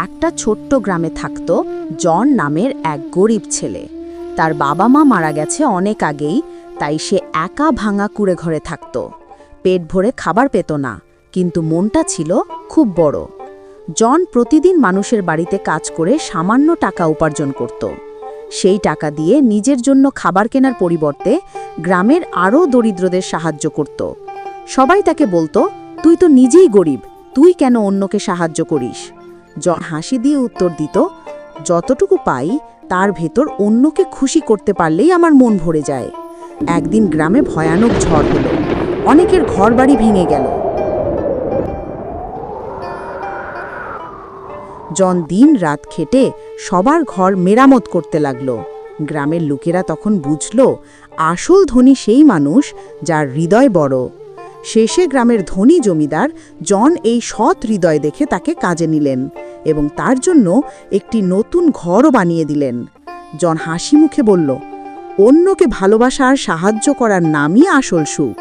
একটা ছোট্ট গ্রামে থাকত জন নামের এক গরিব ছেলে। তার বাবা মা মারা গেছে অনেক আগেই, তাই সে একা ভাঙা কুঁড়ে ঘরে থাকত। পেট ভরে খাবার পেত না, কিন্তু মনটা ছিল খুব বড়। জন প্রতিদিন মানুষের বাড়িতে কাজ করে সামান্য টাকা উপার্জন করত। সেই টাকা দিয়ে নিজের জন্য খাবার কেনার পরিবর্তে গ্রামের আরও দরিদ্রদের সাহায্য করত। সবাই তাকে বলতো, তুই তো নিজেই গরিব, তুই কেন অন্যকে সাহায্য করিস? জন হাসি দিয়ে উত্তর দিত, যতটুকু পাই তার ভেতর অন্যকে খুশি করতে পারলেই আমার মন ভরে যায়। একদিন গ্রামে ভয়ানক ঝড় হলো, অনেকের ঘরবাড়ি ভেঙে গেল। জন দিন রাত খেটে সবার ঘর মেরামত করতে লাগলো। গ্রামের লোকেরা তখন বুঝল, আসল ধনী সেই মানুষ যার হৃদয় বড়। শেষে গ্রামের ধনী জমিদার জন এই সৎ হৃদয় দেখে তাকে কাজে নিলেন এবং তার জন্য একটি নতুন ঘরও বানিয়ে দিলেন। জন হাসি মুখে বলল, অন্যকে ভালোবাসা আর সাহায্য করার নামই আসল সুখ।